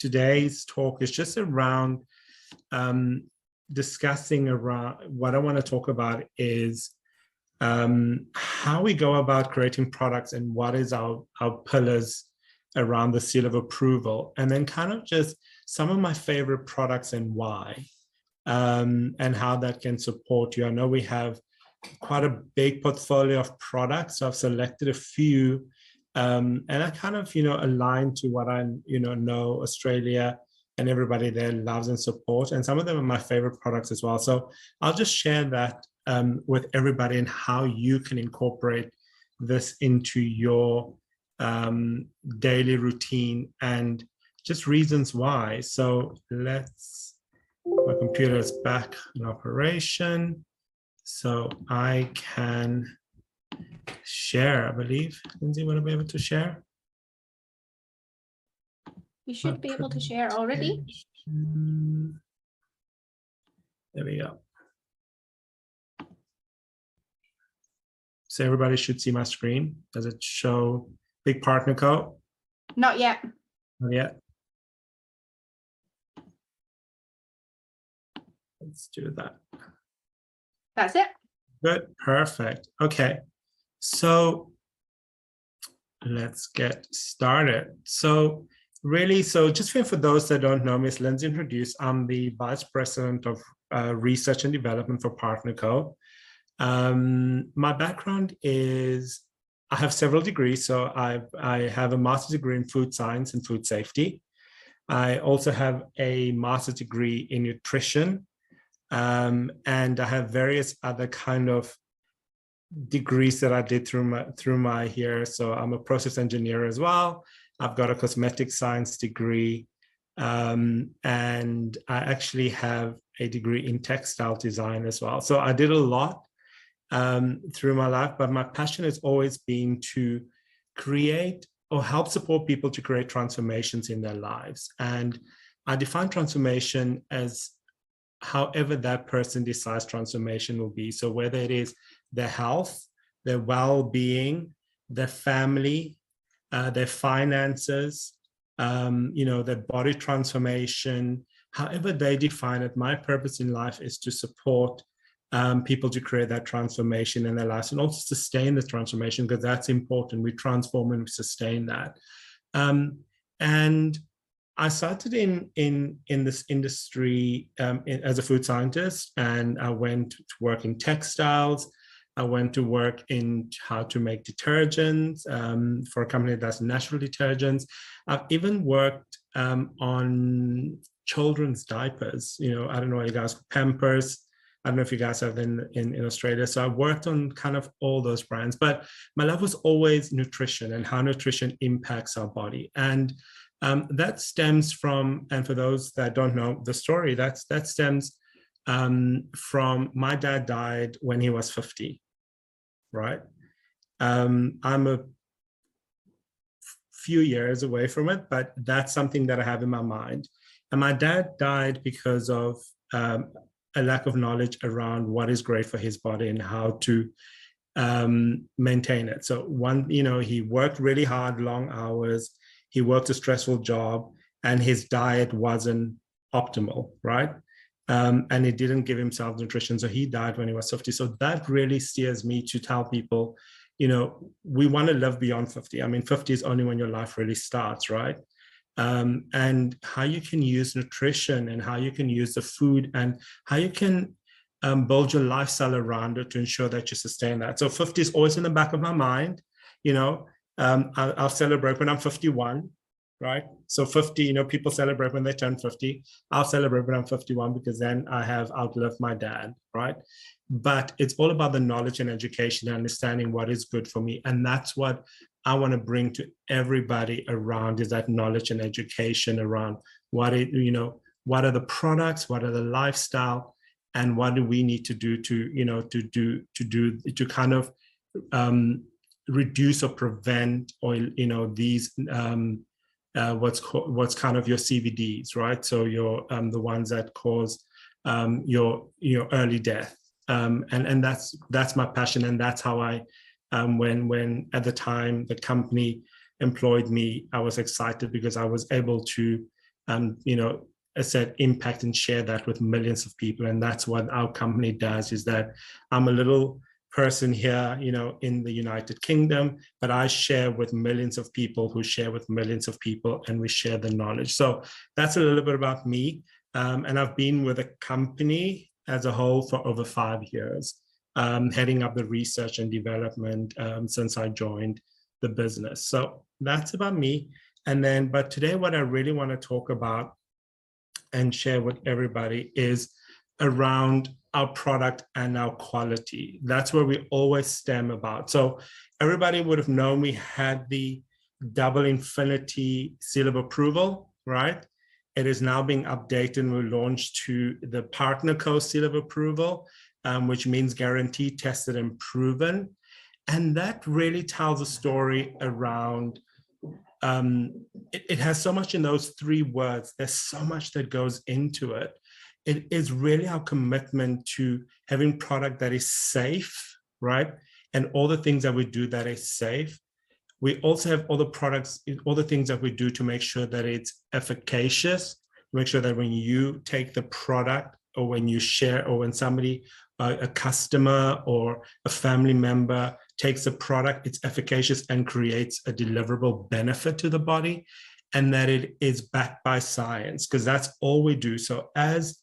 today's talk is just around discussing around what I want to talk about is how we go about creating products and what is our pillars around the seal of approval, and then kind of just some of my favorite products and why, and how that can support you. I know we have quite a big portfolio of products, so I've selected a few, and I kind of, align to what I, know Australia and everybody there loves and support, and some of them are my favorite products as well. So I'll just share that with everybody and how you can incorporate this into your daily routine and just reasons why. So my computer is back in operation, so I can share, I believe. Lindsay, will I be able to share? You should be able to share already. There we go. So everybody should see my screen. Does it show big partner code? Not yet. Not yet. Let's do that. That's it. Good, perfect. Okay, so let's get started. So just for those that don't know me, as Lindsay introduced, I'm the Vice President of Research and Development for PartnerCo. My background is, I have several degrees. So I have a master's degree in food science and food safety. I also have a master's degree in nutrition. And I have various other kind of degrees that I did through my here. So I'm a process engineer as well. I've got a cosmetic science degree. And I actually have a degree in textile design as well. So I did a lot through my life, but my passion has always been to create or help support people to create transformations in their lives. And I define transformation as however that person decides transformation will be. So whether it is their health, their well-being, their family, their finances, their body transformation, however they define it, my purpose in life is to support people to create that transformation in their lives and also sustain the transformation, because that's important. We transform and we sustain that. And I started in this industry as a food scientist, and I went to work in textiles. I went to work in how to make detergents for a company that's natural detergents. I've even worked on children's diapers. I don't know what you guys, Pampers. I don't know if you guys have in Australia. So I worked on kind of all those brands, but my love was always nutrition and how nutrition impacts our body. And that stems from, and for those that don't know the story, that stems from my dad died when he was 50, right? I'm a few years away from it, but that's something that I have in my mind. And my dad died because of a lack of knowledge around what is great for his body and how to maintain it. So he worked really hard, long hours. He worked a stressful job, and his diet wasn't optimal, right? And he didn't give himself nutrition. So he died when he was 50. So that really steers me to tell people, we want to live beyond 50. I mean, 50 is only when your life really starts, right? And how you can use nutrition and how you can use the food and how you can build your lifestyle around it to ensure that you sustain that. So 50 is always in the back of my mind. I'll celebrate when I'm 51, right? So 50, people celebrate when they turn 50. I'll celebrate when I'm 51 because then I have outlived my dad, right? But it's all about the knowledge and education and understanding what is good for me. And that's what I want to bring to everybody around, is that knowledge and education around what are the products, what are the lifestyle, and what do we need to do to kind of reduce or prevent, or these what's kind of your CVDs, right? So your the ones that cause your early death, and that's my passion, and that's how I when at the time the company employed me, I was excited because I was able to you know, I said, impact and share that with millions of people. And that's what our company does, is that I'm a little person here, you know, in the United Kingdom, but I share with millions of people who share with millions of people, and we share the knowledge. So that's a little bit about me. And I've been with the company as a whole for over 5 years, heading up the research and development since I joined the business. So that's about me. And then, but today what I really want to talk about and share with everybody is around our product and our quality. That's where we always stem about. So everybody would have known we had the double infinity seal of approval, right? It is now being updated and we launched to the partner co seal of approval, which means guaranteed, tested, and proven. And that really tells a story around it has so much in those 3 words. There's so much that goes into it. It is really our commitment to having product that is safe, right? And all the things that we do that is safe. We also have all the products, all the things that we do to make sure that it's efficacious, make sure that when you take the product or when you share, or when somebody, a customer or a family member takes a product, it's efficacious and creates a deliverable benefit to the body, and that it is backed by science, because that's all we do. So as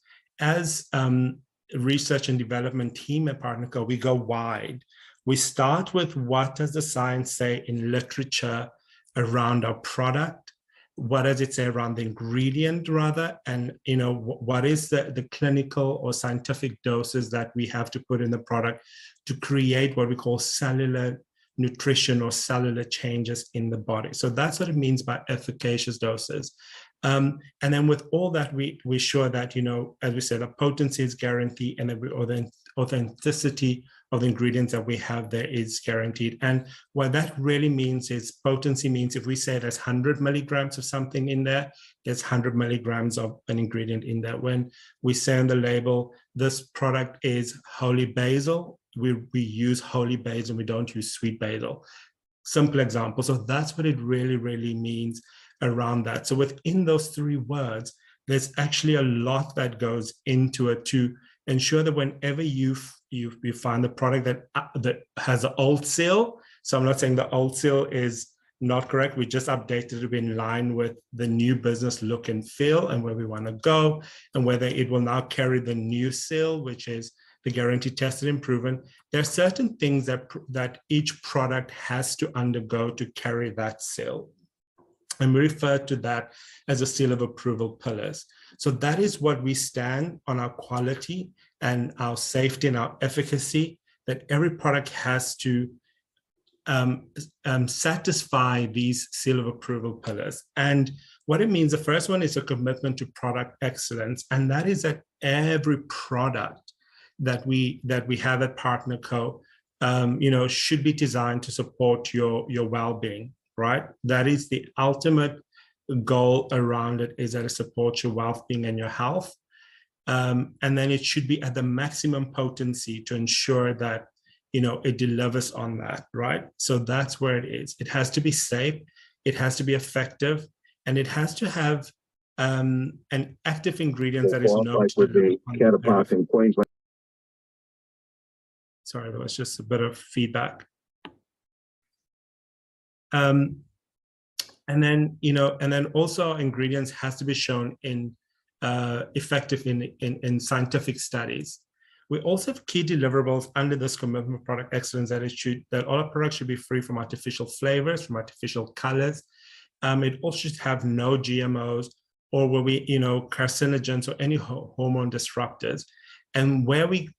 research and development team at PartnerCo, we go wide. We start with what does the science say in literature around our product? What does it say around the ingredient rather? And you know, what is the clinical or scientific doses that we have to put in the product to create what we call cellular nutrition or cellular changes in the body? So that's what it means by efficacious doses. And then with all that, we ensure that, you know, as we said, a potency is guaranteed, and the authenticity of the ingredients that we have there is guaranteed. And what that really means is potency means if we say there's 100 milligrams of something in there, there's 100 milligrams of an ingredient in there. When we say on the label, this product is holy basil, we use holy basil, we don't use sweet basil. Simple example. So that's what it really, really means around that. So within those 3 words, there's actually a lot that goes into it to ensure that whenever you find the product that has an old seal, so I'm not saying the old seal is not correct, we just updated it in line with the new business look and feel and where we want to go, and whether it will now carry the new seal, which is the guaranteed, tested, and proven. There are certain things that each product has to undergo to carry that seal. And we refer to that as a seal of approval pillars. So that is what we stand on, our quality and our safety and our efficacy, that every product has to satisfy these seal of approval pillars. And what it means, the first one is a commitment to product excellence. And that is that every product that we have at PartnerCo, you know, should be designed to support your well-being. Right? That is the ultimate goal around it, is that it supports your well-being and your health. And then it should be at the maximum potency to ensure that, you know, it delivers on that, right? So that's where it is. It has to be safe, it has to be effective, and it has to have an active ingredient that is known to deliver on Queensland. Sorry, there was just a bit of feedback. And then, you know, and then also ingredients has to be shown in effective in scientific studies. We also have key deliverables under this commitment of product excellence, that all our products should be free from artificial flavors, from artificial colors. It also should have no GMOs or carcinogens or any hormone disruptors. And where we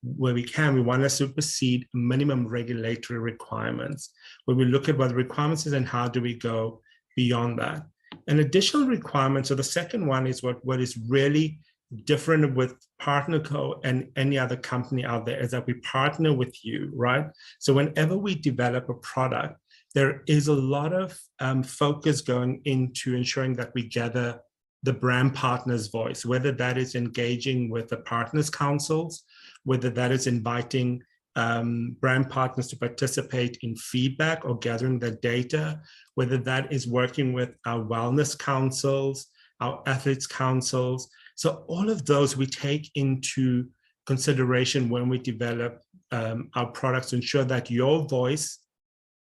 can, we want to supersede minimum regulatory requirements, where we look at what the requirements is and how do we go beyond that. An additional requirement, so the second one is what is really different with PartnerCo and any other company out there, is that we partner with you, right? So whenever we develop a product, there is a lot of focus going into ensuring that we gather the brand partner's voice, whether that is engaging with the partners councils, whether that is inviting brand partners to participate in feedback or gathering the data, whether that is working with our wellness councils, our ethics councils. So all of those we take into consideration when we develop our products to ensure that your voice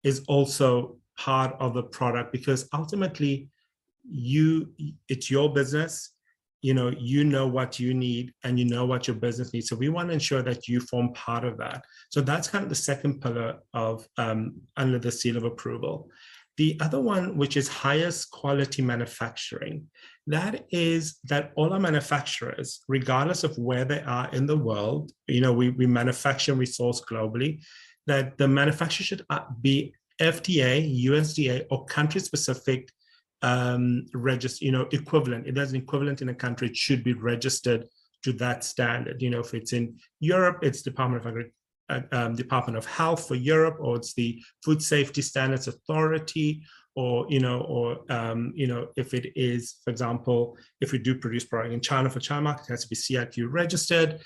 is also part of the product, because ultimately it's your business. You know what you need, and you know what your business needs. So we want to ensure that you form part of that. So that's kind of the second pillar of under the seal of approval. The other one, which is highest quality manufacturing, that is that all our manufacturers, regardless of where they are in the world, we manufacture and we source globally, that the manufacturer should be FDA, USDA, or country-specific equivalent. If there's an equivalent in a country, it should be registered to that standard. If it's in Europe, it's Department of Health for Europe, or it's the Food Safety Standards Authority, or if it is, for example, if we do produce product in China for China market, it has to be CIQ registered.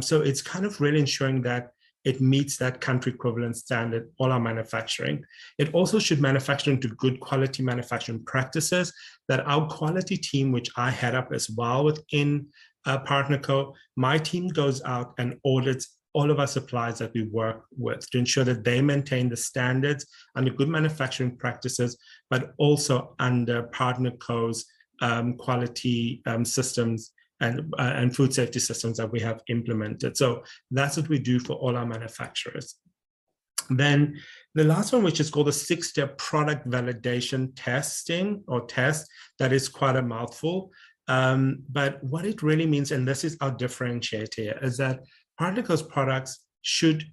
So it's kind of really ensuring that it meets that country equivalent standard, all our manufacturing. It also should manufacture into good quality manufacturing practices, that our quality team, which I head up as well within PartnerCo, my team goes out and audits all of our suppliers that we work with to ensure that they maintain the standards under good manufacturing practices, but also under PartnerCo's quality systems and food safety systems that we have implemented. So that's what we do for all our manufacturers. Then the last one, which is called the 6-step product validation testing or test, that is quite a mouthful. But what it really means, and this is our differentiator here, is that PartnerCo's products should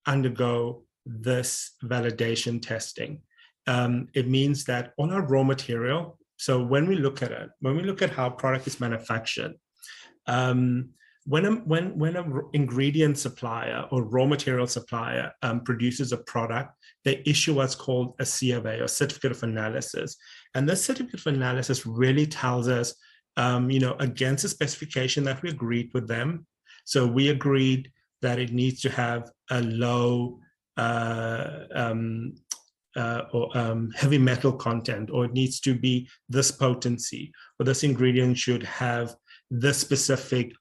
undergo this validation testing. It means that all our raw material, so when we look at it, when we look at how a product is manufactured, when an ingredient supplier or raw material supplier produces a product, they issue what's called a CFA, or certificate of analysis. And this certificate of analysis really tells us, against the specification that we agreed with them. So we agreed that it needs to have a low heavy metal content, or it needs to be this potency, or this ingredient should have this specific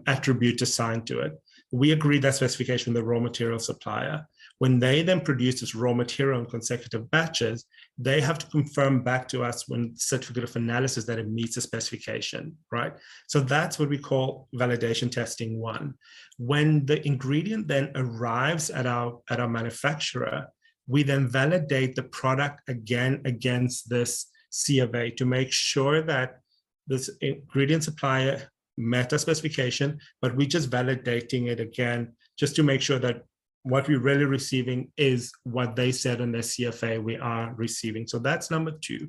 attribute assigned to it. We agreed that specification with the raw material supplier. When they then produce this raw material in consecutive batches, they have to confirm back to us when certificate of analysis that it meets the specification, right? So that's what we call validation testing 1. When the ingredient then arrives at our manufacturer, we then validate the product again against this CFA to make sure that this ingredient supplier met our specification, but we're just validating it again, just to make sure that what we're really receiving is what they said in their CFA we are receiving. So that's number 2.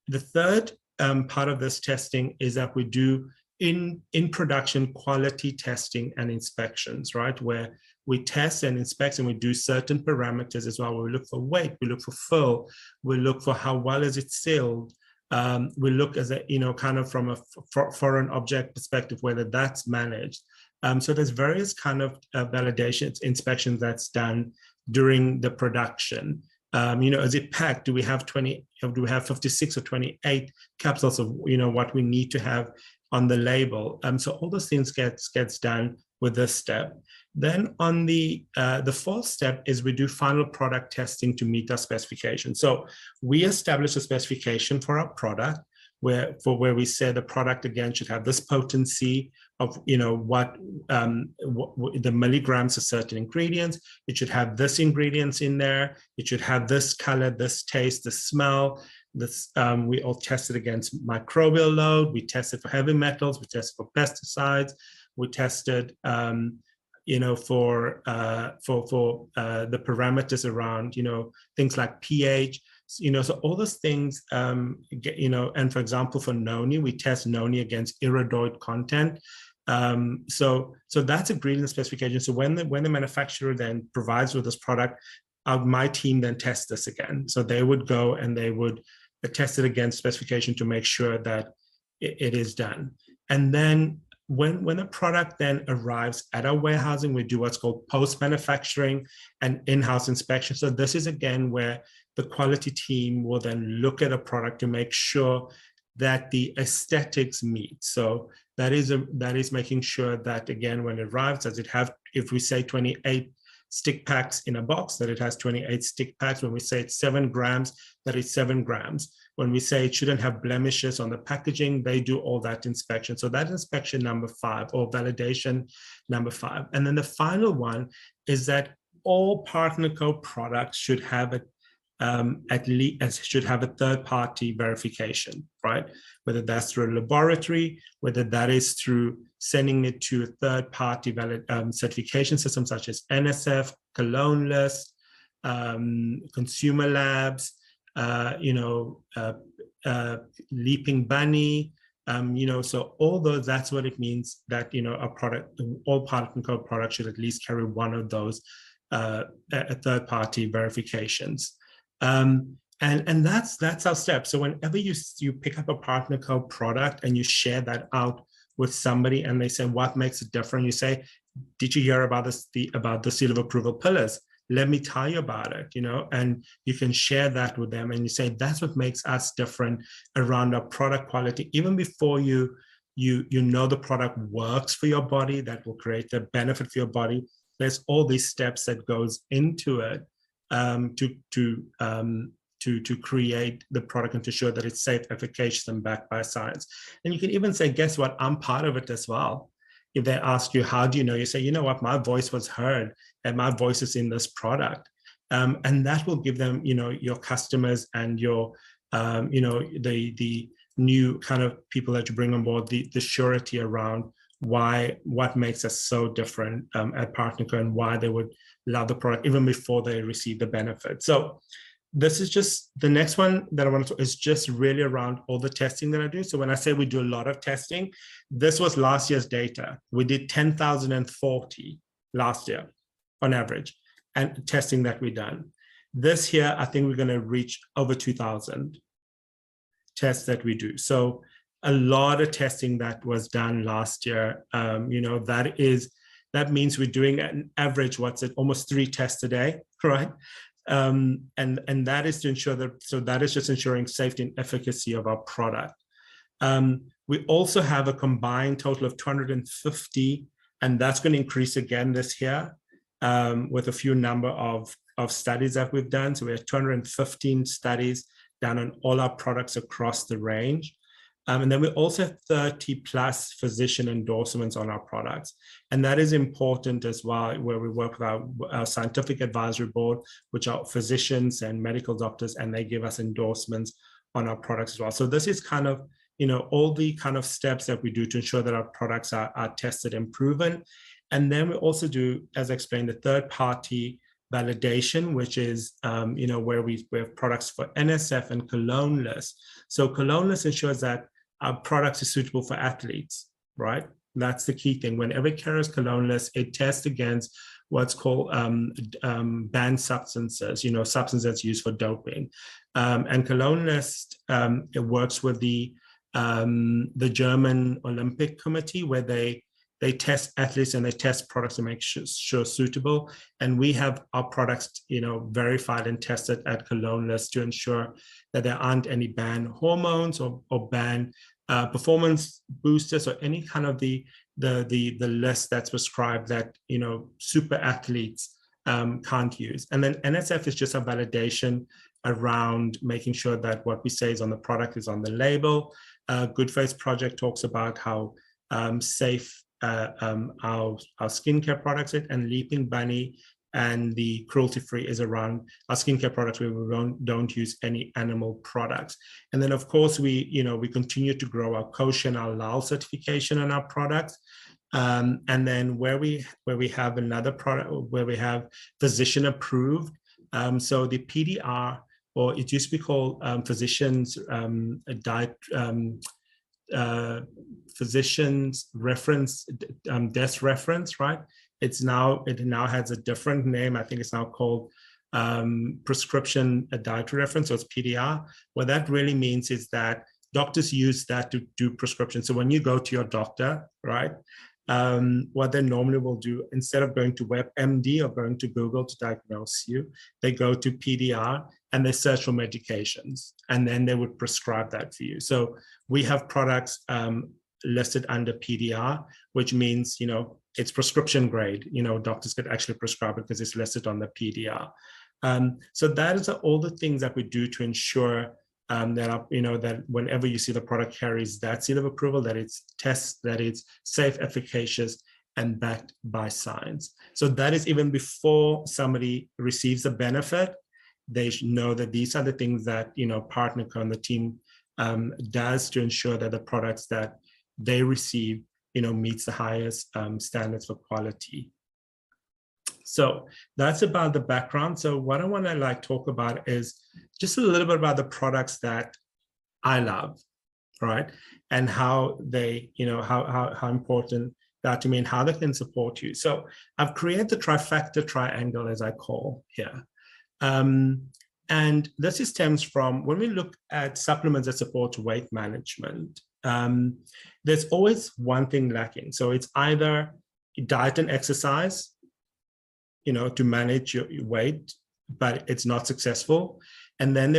The third part of this testing is that we do in production quality testing and inspections, right? Where we test and inspect, and we do certain parameters as well. We look for weight, we look for fill, we look for how well is it sealed. We look as a, kind of from a foreign object perspective, whether that's managed. So there's various kind of validations, inspections that's done during the production. Is it packed? Do we have 20? Do we have 56 or 28 capsules of what we need to have on the label? So all those things gets done with this step. Then on the 4th step is we do final product testing to meet our specification. So we establish a specification for our product where we say the product again should have this potency of what the milligrams of certain ingredients. It should have this ingredients in there. It should have this color, this taste, this smell. This we all test it against microbial load. We test it for heavy metals. We test it for pesticides. We tested for the parameters around things like pH. So all those things, and for example, for noni, we test noni against iridoid content. So that's agreed in the specification. So when the manufacturer then provides with this product, my team then tests this again. So they would go and they would test it against specification to make sure that it is done. And then when a product then arrives at our warehousing, we do what's called post-manufacturing and in-house inspection. So this is again where the quality team will then look at a product to make sure that the aesthetics meet. So that is making sure that, again, when it arrives, does it have, if we say 28 stick packs in a box, that it has 28 stick packs. When we say it's 7 grams, that it's 7 grams. When we say it shouldn't have blemishes on the packaging, they do all that inspection. So that inspection number 5, or validation number 5. And then the final one is that all Partner Co products should have at least should have a third-party verification, right? Whether that's through a laboratory, whether that is through sending it to a third-party valid certification system such as NSF, Cologne List, Consumer Labs, Leaping Bunny, so all those, that's what it means that, a product, all Partner Co products should at least carry one of those third-party verifications. And that's our step. So whenever you pick up a Partner Co product and you share that out with somebody and they say, what makes it different? You say, did you hear about about the seal of approval pillars? Let me tell you about it, and you can share that with them and you say, that's what makes us different around our product quality. Even before you know the product works for your body, that will create a benefit for your body. There's all these steps that goes into it to create the product and to show that it's safe, efficacious, and backed by science. And you can even say, guess what? I'm part of it as well. If they ask you, how do you know? You say, you know what? My voice was heard and my voice is in this product. And that will give them, your customers and your, the new kind of people that you bring on board, the surety around what makes us so different at Partner Co and why they would love the product even before they receive the benefit. So this is just, the next one that I want to, is just really around all the testing that I do. So when I say we do a lot of testing, this was last year's data. We did 10,040 last year on average, and testing that we've done. This year, I think we're going to reach over 2,000 tests that we do. So a lot of testing that was done last year. That means we're doing an average, almost 3 tests a day, right? And that is to ensure that, so that is just ensuring safety and efficacy of our product. We also have a combined total of 250, and that's going to increase again this year with a few number of studies that we've done. So we have 215 studies done on all our products across the range. And then we also have 30 plus physician endorsements on our products. And that is important as well, where we work with our scientific advisory board, which are physicians and medical doctors, and they give us endorsements on our products as well. So this is kind of, all the kind of steps that we do to ensure that our products are tested and proven. And then we also do, as I explained, the third-party validation, which is, where we have products for NSF and Cologne List. So Cologne List ensures that our products are suitable for athletes, right? That's the key thing. Whenever it carries Cologne List, it tests against what's called banned substances, substances used for doping. And Cologne List, it works with the German Olympic Committee, where they test athletes and they test products to make sure suitable. And we have our products, verified and tested at Cologne List to ensure that there aren't any banned hormones or banned performance boosters or any kind of the list that's prescribed that, super athletes can't use. And then NSF is just a validation around making sure that what we say is on the product is on the label. Good Face Project talks about how safe our skincare products is, and Leaping Bunny and the cruelty-free is around our skincare products where we don't use any animal products. And then of course we continue to grow our kosher and our halal certification on our products. And then where we have another product where we have physician approved. So the PDR, or it used to be called physicians physician's reference, desk reference, right? It now has a different name. I think it's now called prescription dietary reference, so it's PDR. What that really means is that doctors use that to do prescription. So when you go to your doctor, right, what they normally will do, instead of going to WebMD or going to Google to diagnose you, they go to PDR and they search for medications, and then they would prescribe that for you. So we have products listed under PDR, which means, it's prescription grade. Doctors could actually prescribe it because it's listed on the PDR. So that is all the things that we do to ensure that whenever you see the product carries that seal of approval, that it's tests, that it's safe, efficacious, and backed by science. So that is even before somebody receives the benefit, they should know that these are the things that PartnerCo and the team does to ensure that the products that they receive meets the highest standards for quality. So that's about the background. So what I want to talk about is just a little bit about the products that I love, right? And how they, how important that to me and how they can support you. So I've created the trifecta triangle, as I call here. And this stems from when we look at supplements that support weight management, there's always one thing lacking. So it's either diet and exercise, to manage your weight, but it's not successful. And then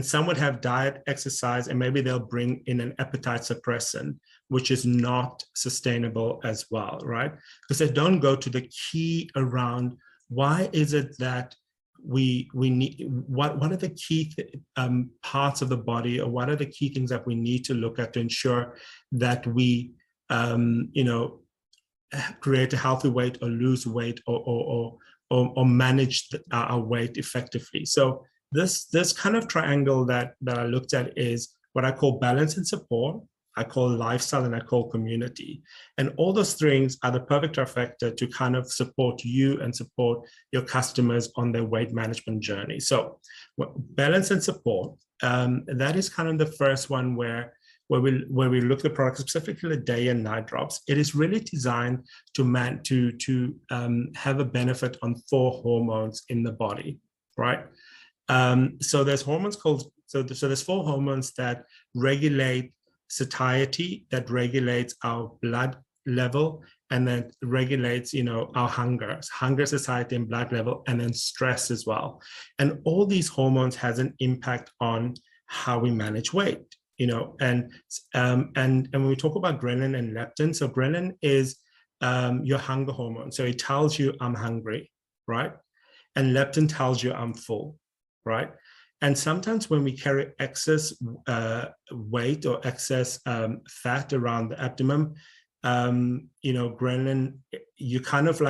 some would have diet, exercise, and maybe they'll bring in an appetite suppressant, which is not sustainable as well, right? Because they don't go to the key around why is it that we need, what are the key parts of the body, or what are the key things that we need to look at to ensure that we, create a healthy weight or lose weight or manage our weight effectively. So this kind of triangle that I looked at is what I call balance and support, I call lifestyle, and I call community. And all those things are the perfect trifecta to kind of support you and support your customers on their weight management journey. So balance and support, that is kind of the first one where we look at the product, specifically the day and night drops. It is really designed to have a benefit on 4 hormones in the body, right? So there's hormones so there's 4 hormones that regulate satiety, that regulates our blood level, and that regulates, our hunger, satiety, and blood level, and then stress as well. And all these hormones has an impact on how we manage weight. And when we talk about ghrelin and leptin, so ghrelin is your hunger hormone. So it tells you I'm hungry, right? And leptin tells you I'm full, right? And sometimes when we carry excess weight or excess fat around the abdomen, ghrelin, you kind of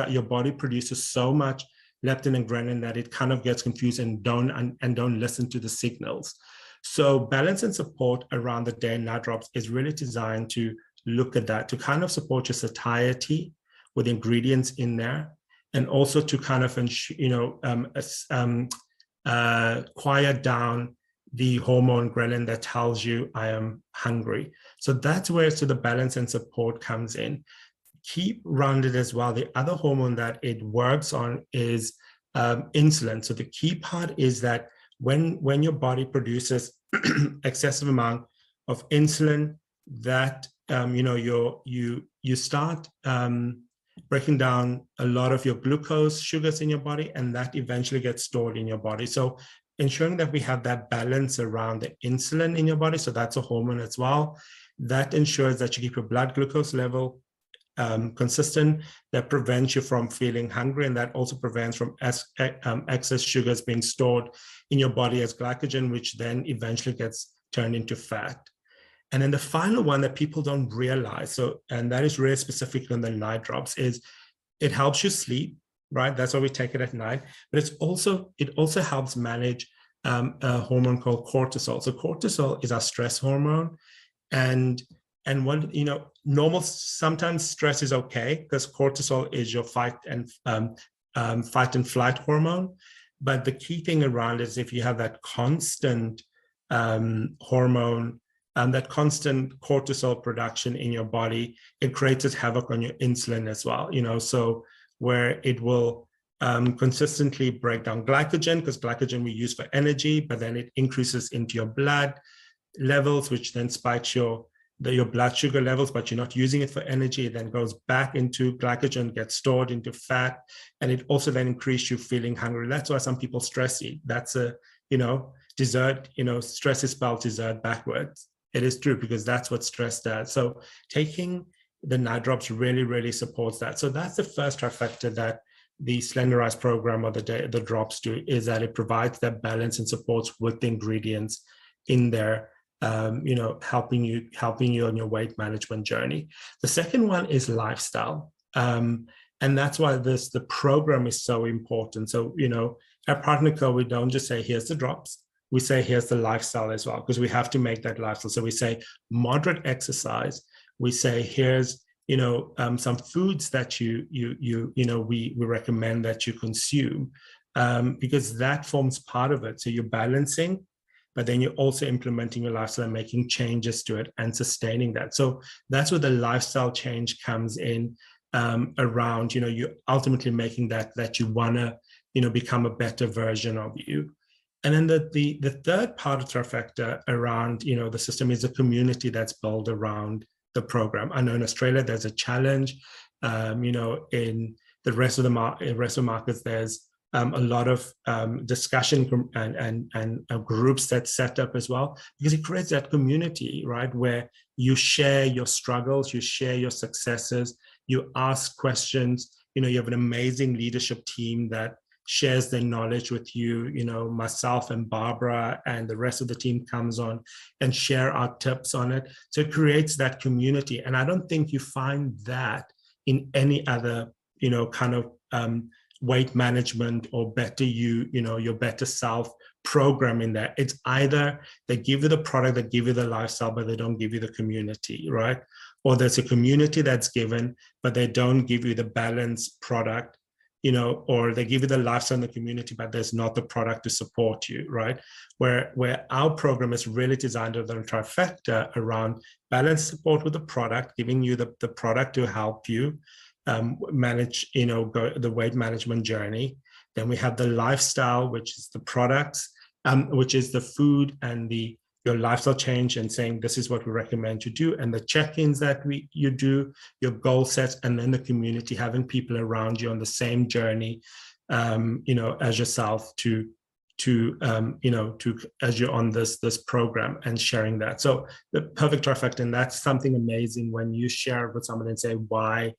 your body produces so much leptin and ghrelin that it kind of gets confused and don't listen to the signals. So balance and support around the day and night drops is really designed to look at that, to kind of support your satiety with ingredients in there, and also to kind of, quiet down the hormone ghrelin that tells you I am hungry. So that's where the balance and support comes in. Keep rounded as well. The other hormone that it works on is insulin. So the key part is that when your body produces excessive amount of insulin, that you start breaking down a lot of your glucose sugars in your body, and that eventually gets stored in your body. So ensuring that we have that balance around the insulin in your body, so that's a hormone as well, that ensures that you keep your blood glucose level consistent, that prevents you from feeling hungry, and that also prevents from excess sugars being stored in your body as glycogen, which then eventually gets turned into fat. And then the final one that people don't realize, and that is really specific on the night drops, is it helps you sleep, right? That's why we take it at night. But it also helps manage a hormone called cortisol. So cortisol is our stress hormone, and what normal, sometimes stress is okay because cortisol is your fight and flight hormone. But the key thing around is if you have that constant hormone and that constant cortisol production in your body, it creates havoc on your insulin as well. So where it will consistently break down glycogen, because glycogen we use for energy, but then it increases into your blood levels, which then spikes your your blood sugar levels, but you're not using it for energy. It then goes back into glycogen, gets stored into fat, and it also then increases you feeling hungry. That's why some people stress eat. That's a, dessert, stress is spelled dessert backwards. It is true, because that's what stress does. So taking the night drops really, really supports that. So that's the first trifecta that the Slenderize program or the drops do, is that it provides that balance and supports with the ingredients in there, helping you on your weight management journey. The second one is lifestyle. And that's why the program is so important. So, at Partner Co, we don't just say, here's the drops. We say, here's the lifestyle as well, because we have to make that lifestyle. So we say moderate exercise. We say, here's, some foods that we recommend that you consume, because that forms part of it. So you're balancing, but then you're also implementing your lifestyle and making changes to it and sustaining that. So that's where the lifestyle change comes in, around, you're ultimately making that you want to, become a better version of you. And then the third part of trifecta around, the system is a community that's built around the program. I know in Australia, there's a challenge, in the rest of the markets, there's a lot of discussion and groups that set up as well, because it creates that community, right? Where you share your struggles, you share your successes, you ask questions, you have an amazing leadership team that shares their knowledge with you, myself and Barbara and the rest of the team comes on and share our tips on it. So it creates that community. And I don't think you find that in any other, kind of weight management or better your better self program in there. It's either they give you the product, they give you the lifestyle, but they don't give you the community, right? Or there's a community that's given, but they don't give you the balanced product, or they give you the lifestyle in the community, but there's not the product to support you, right? Where our program is really designed with a trifecta around balance support with the product, giving you the product to help you manage, the weight management journey. Then we have the lifestyle, which is the products, which is the food and your lifestyle change, and saying this is what we recommend you do, and the check-ins that you do, your goal sets, and then the community, having people around you on the same journey, as yourself as you're on this program, and sharing that. So the perfect trifecta, and that's something amazing when you share it with someone and say, why,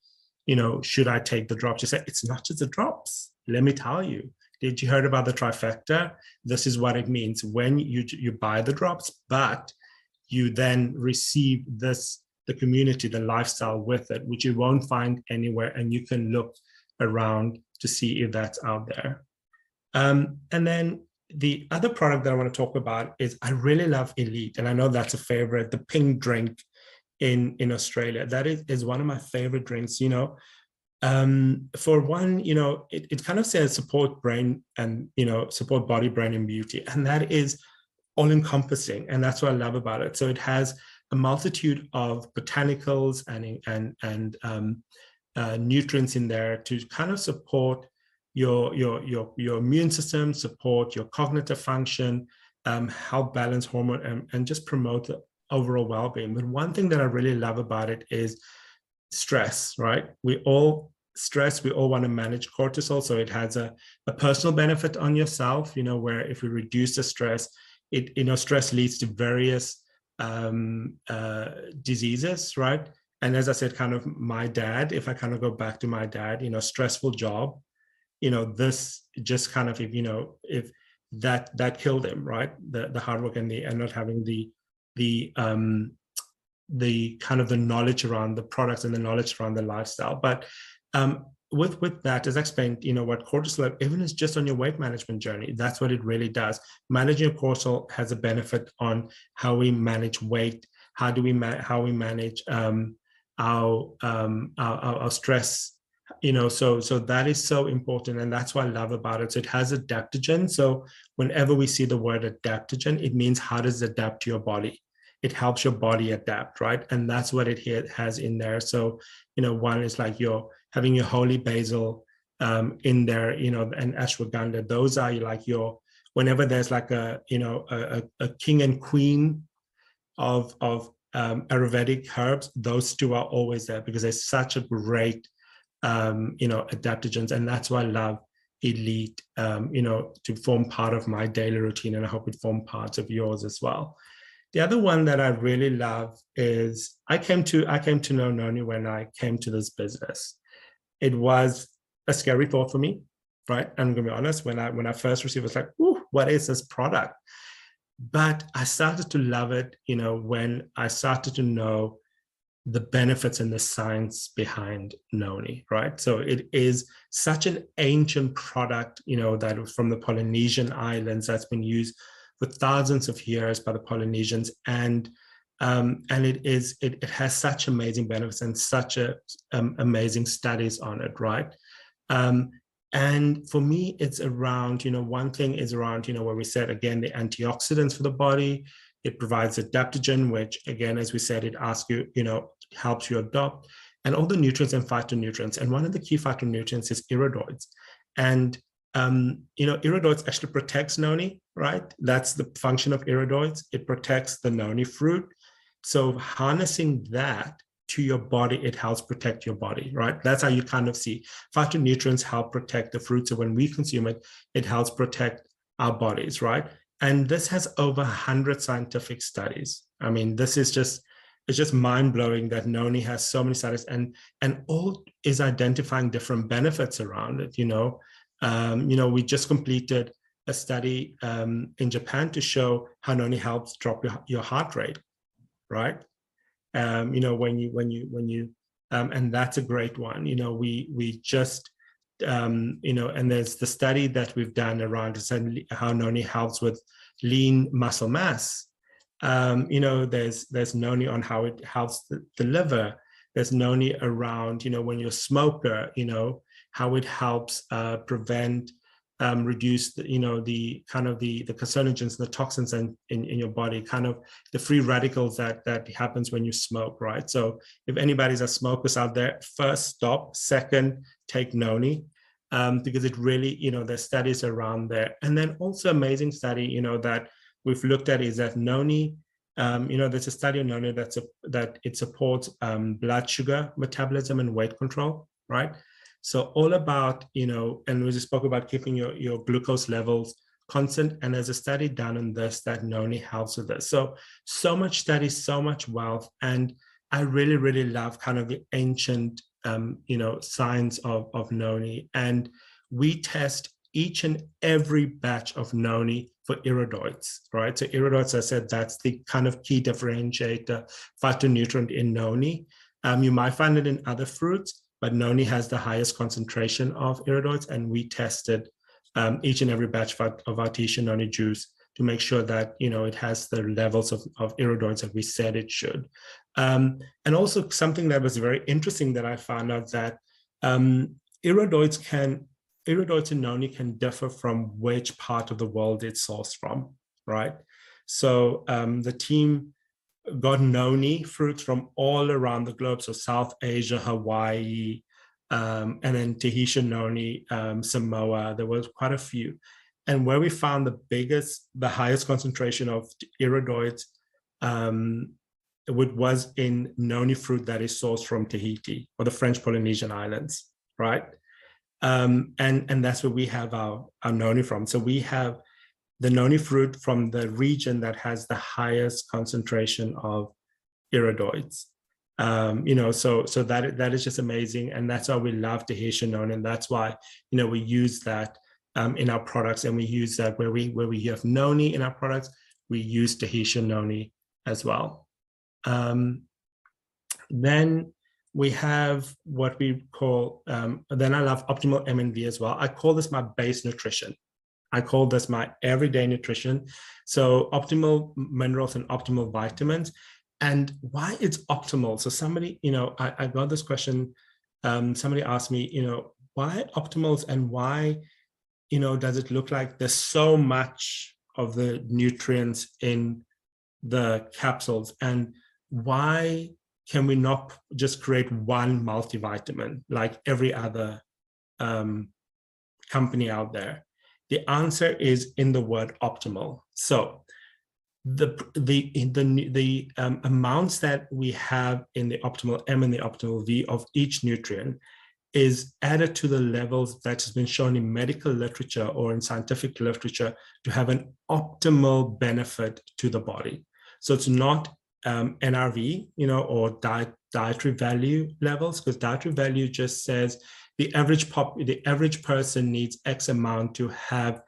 should I take the drops? You say, it's not just the drops. Let me tell you. Did you heard about the trifecta? This is what it means when you buy the drops, but you then receive the community, the lifestyle with it, which you won't find anywhere, and you can look around to see if that's out there. And then the other product that I want to talk about is, I really love Elite, and I know that's a favorite, the pink drink in Australia. That is one of my favorite drinks. For one, it kind of says support brain and, support body, brain, and beauty. And that is all encompassing. And that's what I love about it. So it has a multitude of botanicals and nutrients in there to kind of support your immune system, support your cognitive function, help balance hormone, and just promote the overall well-being. But one thing that I really love about it is stress, right? We all want to manage cortisol. So it has a personal benefit on yourself, where if we reduce the stress, stress leads to various diseases, right? And as I said, kind of my dad, if I kind of go back to my dad, stressful job, this just kind of, if that killed him, right? The hard work and not having the kind of the knowledge around the products and the knowledge around the lifestyle. But with that, as I explained, what cortisol, even is just on your weight management journey, that's what it really does. Managing your cortisol has a benefit on how we manage weight, how we manage our stress, so that is so important, and that's what I love about it. So it has adaptogen. So whenever we see the word adaptogen, it means how does it adapt to your body? It helps your body adapt, right? And that's what it has in there. So, one is like having your holy basil in there, and ashwagandha. Those are like whenever there's like a king and queen of Ayurvedic herbs, those two are always there because they're such a great, adaptogens. And that's why I love Elite, to form part of my daily routine. And I hope it form parts of yours as well. The other one that I really love is I came to know Noni when I came to this business. It was a scary thought for me, right? I'm gonna be honest, when I first received it, was like, ooh, what is this product? But I started to love it, when I started to know the benefits and the science behind Noni, right? So it is such an ancient product, that was from the Polynesian islands that's been used for thousands of years by the Polynesians, and it has such amazing benefits and such amazing studies on it, right? And for me, it's around, one thing is around, where we said, again, the antioxidants for the body. It provides adaptogen, which, again, as we said, it asks you, helps you adopt, and all the nutrients and phytonutrients. And one of the key phytonutrients is iridoids. And, iridoids actually protects Noni, right? That's the function of iridoids. It protects the Noni fruit. So harnessing that to your body, it helps protect your body, right? That's how you kind of see phytonutrients help protect the fruit. So when we consume it, it helps protect our bodies, right? And this has over 100 scientific studies. I mean, this is just, it's just mind-blowing that Noni has so many studies, and all is identifying different benefits around it. We just completed a study in Japan to show how Noni helps drop your heart rate, right? When you and that's a great one. We just and there's the study that we've done around how Noni helps with lean muscle mass. There's Noni on how it helps the liver. There's Noni around, when you're a smoker, how it helps prevent, reduce the kind of the carcinogens, the toxins in your body, kind of the free radicals that happens when you smoke, right? So if anybody's a smokers out there, first stop, second, take Noni, because it really, there's studies around there. And then also amazing study, that we've looked at is that Noni, there's a study on Noni that it supports blood sugar metabolism and weight control, right? So all about, and we just spoke about keeping your glucose levels constant. And there's a study done on this that Noni helps with this. So much study, so much wealth. And I really, really love kind of the ancient, science of Noni. And we test each and every batch of Noni for iridoids, right? So iridoids, I said, that's the kind of key differentiator phytonutrient in Noni. You might find it in other fruits, but Noni has the highest concentration of iridoids, and we tested each and every batch of our Tahitian Noni juice to make sure that it has the levels of iridoids that we said it should. And also something that was very interesting that I found out that iridoids in Noni can differ from which part of the world it's sourced from, right? So the team got Noni fruits from all around the globe, so South Asia, Hawaii, and then Tahitian Noni, Samoa. There was quite a few. And where we found the highest concentration of iridoids was in Noni fruit that is sourced from Tahiti or the French Polynesian Islands, right? And that's where we have our Noni from. So we have the Noni fruit from the region that has the highest concentration of iridoids. So that is just amazing. And that's why we love Tahitian Noni. And that's why, we use that in our products, and we use that where we have Noni in our products, we use Tahitian Noni as well. Then we have what we call, then I love optimal MNV as well. I call this my base nutrition. I call this my everyday nutrition. So optimal minerals and optimal vitamins. And why it's optimal? So somebody, I got this question. Somebody asked me, why optimals, and why, does it look like there's so much of the nutrients in the capsules, and why can we not just create one multivitamin like every other company out there? The answer is in the word optimal. So the amounts that we have in the optimal M and the optimal V of each nutrient is added to the levels that has been shown in medical literature or in scientific literature to have an optimal benefit to the body. So it's not NRV, or dietary value levels, because dietary value just says the average person needs X amount to have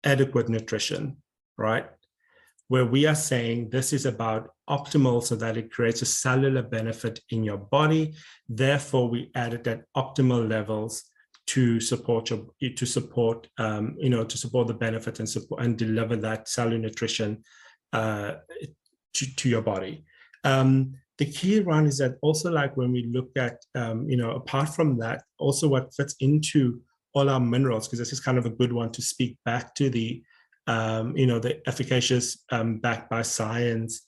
adequate nutrition, right? Where we are saying this is about optimal so that it creates a cellular benefit in your body. Therefore, we added at optimal levels to support the benefit and support and deliver that cellular nutrition to your body. The key around is that also, like when we look at, apart from that, also what fits into all our minerals, because this is kind of a good one to speak back to the efficacious, backed by science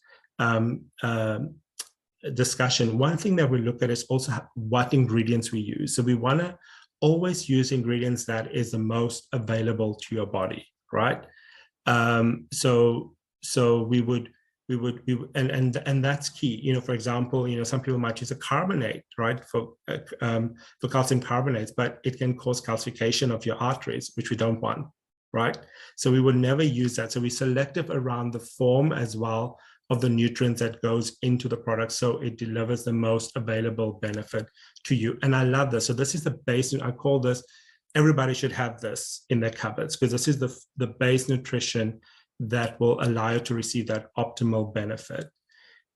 discussion. One thing that we look at is also what ingredients we use. So we want to always use ingredients that is the most available to your body, right? So we would, and that's key. For example, some people might use a carbonate, right, for calcium carbonates, but it can cause calcification of your arteries, which we don't want, right? So we would never use that. So we're selective around the form as well of the nutrients that goes into the product, so it delivers the most available benefit to you. And I love this. So this is the base. I call this, everybody should have this in their cupboards, because this is the base nutrition that will allow you to receive that optimal benefit.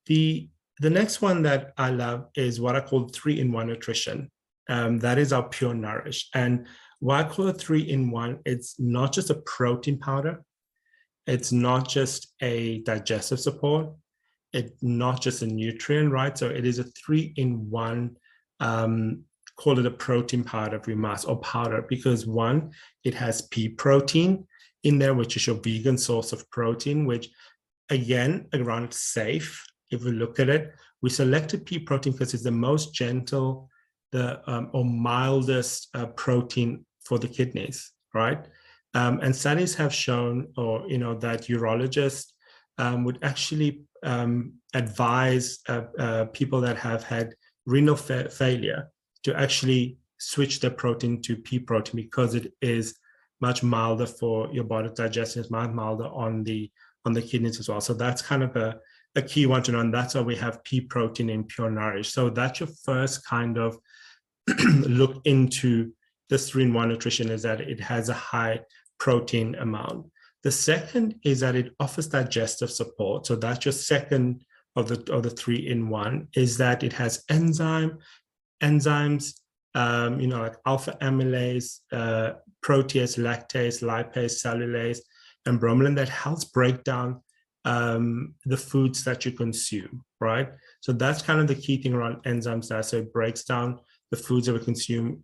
The next one that I love is what I call 3-in-1 nutrition. That is our Pure Nourish. And why I call it 3-in-1, it's not just a protein powder. It's not just a digestive support. It's not just a nutrient, right? So it is a 3-in-1, call it a protein powder if we must, or powder, because one, it has pea protein in there, which is your vegan source of protein, which again, around safe. If we look at it, we selected pea protein because it's the most gentle, or mildest protein for the kidneys, right? And studies have shown, that urologists would actually advise people that have had renal failure to actually switch their protein to pea protein, because it is much milder for your body digestion, is much milder on the kidneys as well. So that's kind of a key one to know, and that's why we have pea protein in Pure Nourish. So that's your first kind of look into this 3-in-1 nutrition, is that it has a high protein amount. The second is that it offers digestive support. So that's your second of the 3-in-1, is that it has enzymes, like alpha amylase, protease, lactase, lipase, cellulase, and bromelain that helps break down the foods that you consume, right? So that's kind of the key thing around enzymes there. So it breaks down the foods that we consume,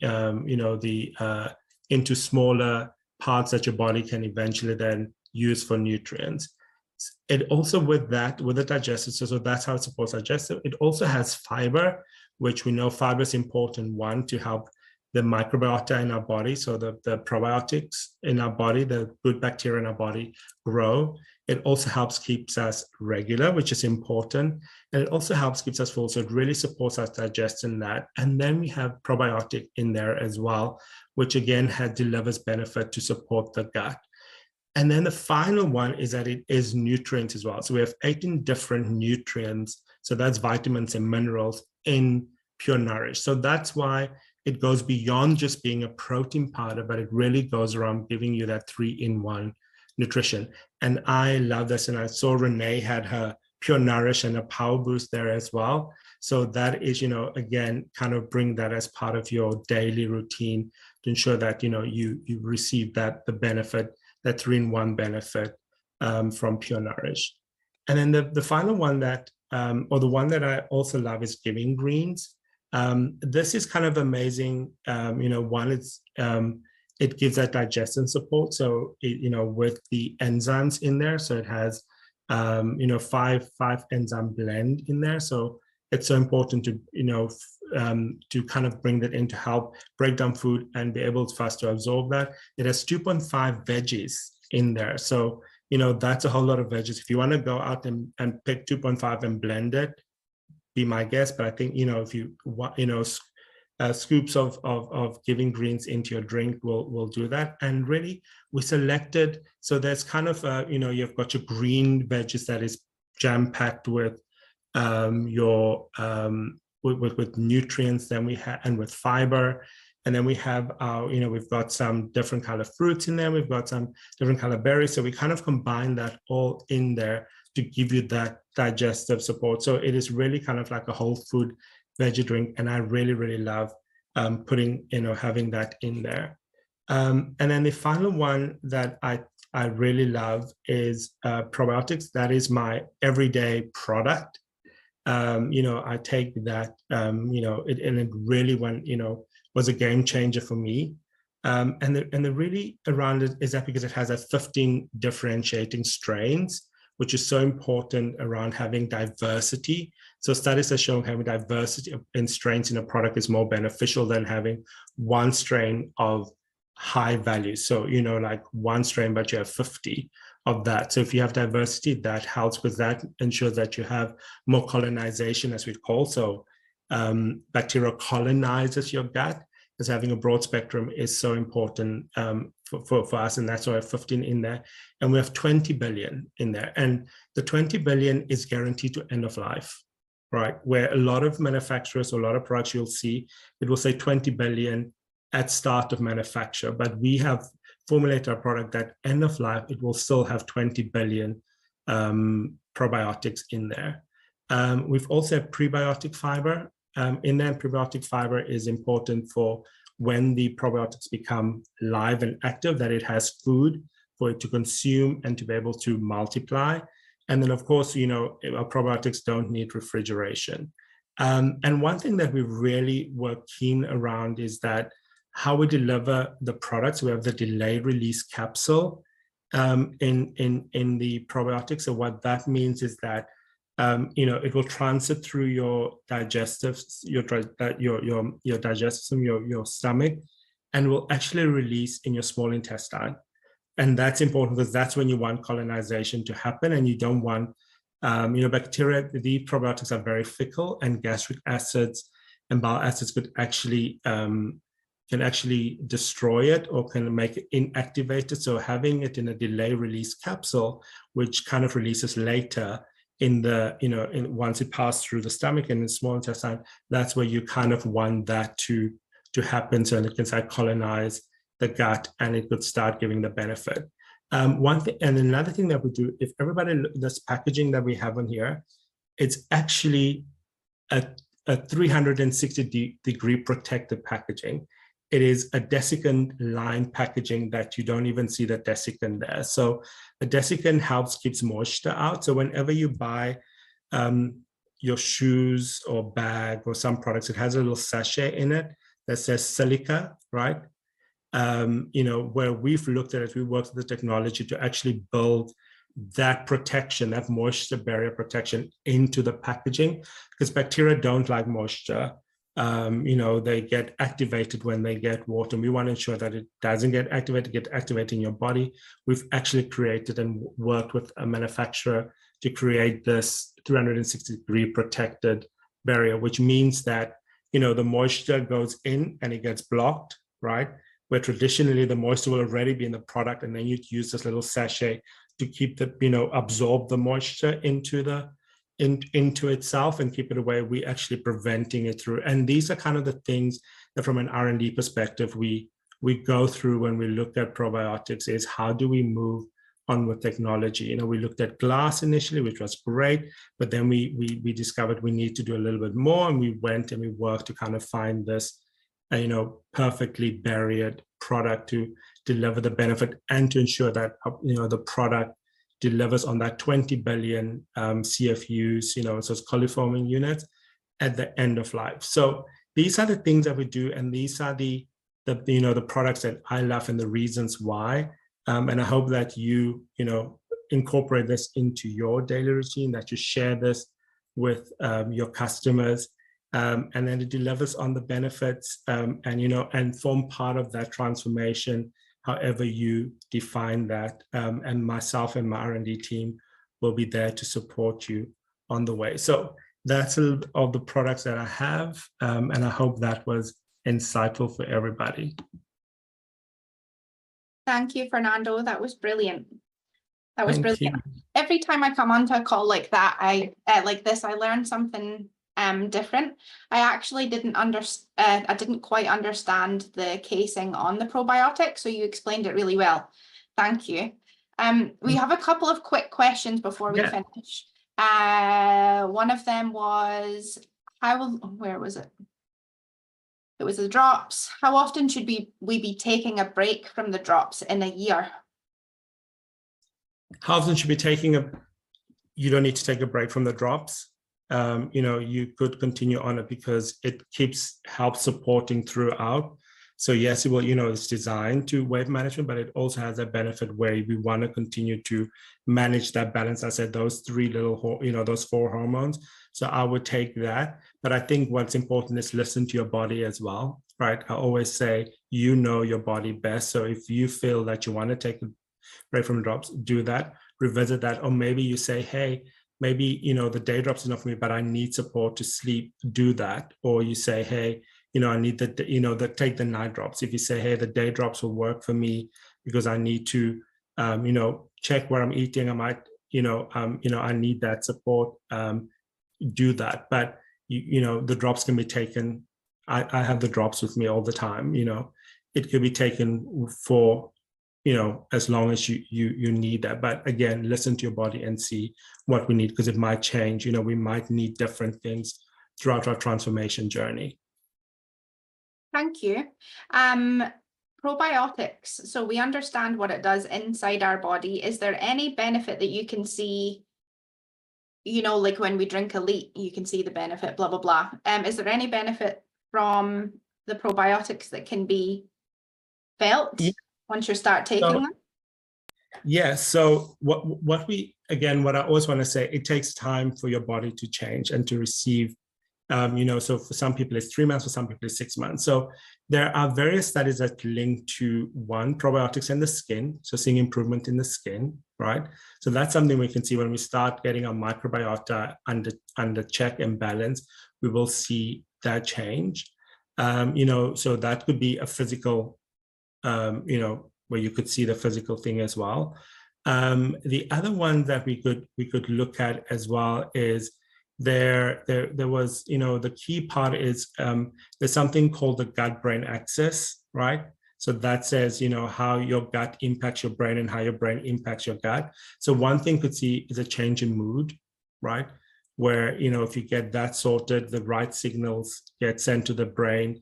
into smaller parts that your body can eventually then use for nutrients. It also, with the digestive, so that's how it supports digestive. It also has fiber, which we know fiber is important, one, to help the microbiota in our body, so the probiotics in our body, the good bacteria in our body grow. It also helps keeps us regular, which is important. And it also helps keeps us full. So it really supports us digesting that. And then we have probiotic in there as well, which again delivers benefit to support the gut. And then the final one is that it is nutrients as well. So we have 18 different nutrients. So that's vitamins and minerals in Pure Nourish. So that's why it goes beyond just being a protein powder, but it really goes around giving you that 3-in-1 nutrition. And I love this. And I saw Renee had her Pure Nourish and a Power Boost there as well. So that is, again, kind of bring that as part of your daily routine to ensure that, you receive the benefit, that 3-in-1 benefit from Pure Nourish. And then the final one that, or the one that I also love, is Giving Greens. This is kind of amazing. One, it gives that digestion support. So, with the enzymes in there, so it has, 5 enzyme blend in there. So it's so important to, to kind of bring that in to help break down food and be able for us to absorb that. It has 2.5 veggies in there. So that's a whole lot of veggies. If you want to go out and pick 2.5 and blend it, be my guest. But I think, if you want, scoops of giving greens into your drink will do that. And really, we selected, so there's kind of, you've got your green veggies that is jam-packed with your with nutrients, then we have, and with fiber. And then we have our, we've got some different kind of fruits in there. We've got some different kind of berries. So we kind of combine that all in there to give you that digestive support. So it is really kind of like a whole food veggie drink. And I really, really love putting, having that in there. And then the final one that I really love is probiotics. That is my everyday product. I take that, and it really was a game changer for me. And the really around it is that because it has 15 differentiating strains, which is so important around having diversity. So studies are showing having diversity in strains in a product is more beneficial than having one strain of high value. So, like one strain, but you have 50 of that. So if you have diversity, that helps because that ensures that you have more colonization, as we call. So bacteria colonizes your gut, because having a broad spectrum is so important for us. And that's why we have 15 in there. And we have 20 billion in there. And the 20 billion is guaranteed to end of life, right? Where a lot of manufacturers, or a lot of products you'll see, it will say 20 billion at start of manufacture, but we have formulated a product that end of life, it will still have 20 billion probiotics in there. We've also have prebiotic fiber in there. Prebiotic fiber is important for when the probiotics become live and active, that it has food for it to consume and to be able to multiply. And then, of course, our probiotics don't need refrigeration. And one thing that we really were keen around is that how we deliver the products. We have the delayed release capsule in the probiotics. So what that means is that it will transit through your digestive, your digestive system, your stomach, and will actually release in your small intestine. And that's important because that's when you want colonization to happen, and you don't want bacteria. The probiotics are very fickle, and gastric acids and bile acids could actually can actually destroy it or can make it inactivated. So having it in a delay release capsule, which kind of releases later in the, once it passes through the stomach and the small intestine, that's where you kind of want that to happen. So it can start colonize the gut and it could start giving the benefit. One thing, and another thing that we do, if everybody, this packaging that we have on here, it's actually a 360-degree protected packaging. It is a desiccant line packaging that you don't even see the desiccant there. So the desiccant keeps moisture out. So whenever you buy your shoes or bag or some products, it has a little sachet in it that says silica, right? Where we've looked at it, we worked with the technology to actually build that protection, that moisture barrier protection into the packaging, because bacteria don't like moisture. They get activated when they get water. And we want to ensure that it doesn't get activated in your body. We've actually created and worked with a manufacturer to create this 360-degree protected barrier, which means that, the moisture goes in and it gets blocked, right? Where traditionally the moisture will already be in the product, and then you'd use this little sachet to keep the, absorb the moisture into itself and keep it away. We actually preventing it through. And these are kind of the things that from an R&D perspective, we go through when we look at probiotics, is how do we move on with technology? We looked at glass initially, which was great, but then we discovered we need to do a little bit more, and we went and we worked to kind of find this, perfectly barriered product to deliver the benefit and to ensure that, the product delivers on that 20 billion CFUs, so it's coliforming units at the end of life. So these are the things that we do, and these are the products that I love and the reasons why. And I hope that you incorporate this into your daily routine, that you share this with your customers, and then it delivers on the benefits, and form part of that transformation, however you define that. And myself and my R&D team will be there to support you on the way. So that's all of the products that I have. And I hope that was insightful for everybody. Thank you, Fernando. That was brilliant. That was Thank brilliant. you. Every time I come onto a call like that, I learn something different. I actually didn't I didn't quite understand the casing on the probiotic, so you explained it really well. Thank you. We have a couple of quick questions before we finish. One of them was, where was it? It was the drops. How often should we be taking a break from the drops in a year? How often should we be taking you don't need to take a break from the drops. You know, you could continue on it because it helps supporting throughout. So yes, it will, you know, it's designed to weight management, but it also has a benefit where we want to continue to manage that balance. I said those three little, you know, those 4 hormones. So I would take that. But I think what's important is listen to your body as well, right? I always say, you know your body best. So if you feel that you want to take a break from drops, do that, revisit that. Or maybe you say, hey, maybe, you know, the day drops enough for me, but I need support to sleep, do that. Or you say, hey, you know, I need take the night drops. If you say, hey, the day drops will work for me because I need to, you know, check where I'm eating. I might, you know, I need that support, do that. But, you know, the drops can be taken. I have the drops with me all the time, you know, it could be taken for, you know, as long as you need that. But again, listen to your body and see what we need, because it might change. You know, we might need different things throughout our transformation journey. Thank you. Probiotics. So we understand what it does inside our body. Is there any benefit that you can see, you know, like when we drink Elite, you can see the benefit, blah, blah, blah. Is there any benefit from the probiotics that can be felt once you start taking them? Yeah, so what I always want to say, it takes time for your body to change and to receive, you know, so for some people it's 3 months, for some people it's 6 months. So there are various studies that link to probiotics in the skin, so seeing improvement in the skin, right? So that's something we can see when we start getting our microbiota under check and balance, we will see that change. You know, so that could be a physical, you know, where you could see the physical thing as well. The other one that we could look at as well is there was, you know, the key part is there's something called the gut-brain axis, right? So that says, you know, how your gut impacts your brain and how your brain impacts your gut. So one thing could see is a change in mood, right? Where, you know, if you get that sorted, the right signals get sent to the brain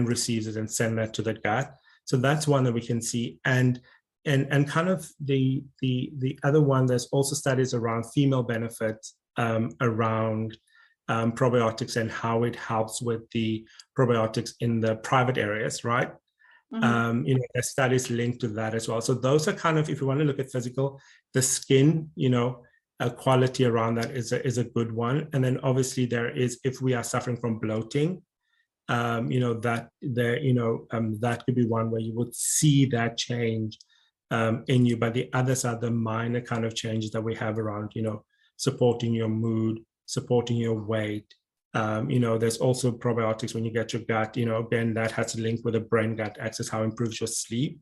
receives it and send that to the gut. So that's one that we can see. And kind of the other one, there's also studies around female benefits around probiotics and how it helps with the probiotics in the private areas, right? Mm-hmm. You know, there's studies linked to that as well. So those are kind of, if you want to look at physical, the skin, you know, quality around that is a good one. And then obviously there is, if we are suffering from bloating, you know, that there, you know, that could be one where you would see that change in you. But the others are the minor kind of changes that we have around, you know, supporting your mood, supporting your weight. You know, there's also probiotics when you get your gut, you know, again, that has a link with the brain-gut axis, how it improves your sleep.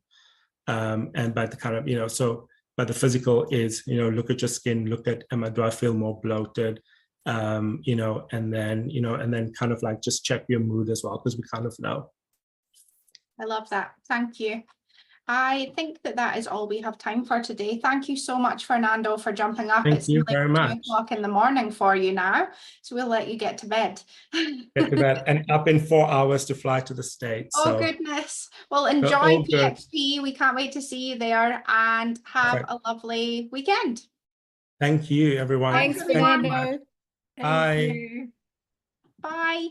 And by the kind of, you know, so, but the physical is, you know, look at your skin, look at, do I feel more bloated? You know, and then, you know, and then kind of like just check your mood as well, because we kind of know. I love that. Thank you. I think that is all we have time for today. Thank you so much, Fernando, for jumping up. Thank you very much. 2 o'clock in the morning for you now, so we'll let you get to bed. Get to bed and up in 4 hours to fly to the States. Oh, so. Goodness. Well, enjoy PXP. We can't wait to see you there, and have a lovely weekend. Thank you, everyone. Thanks, Fernando. Bye. Bye.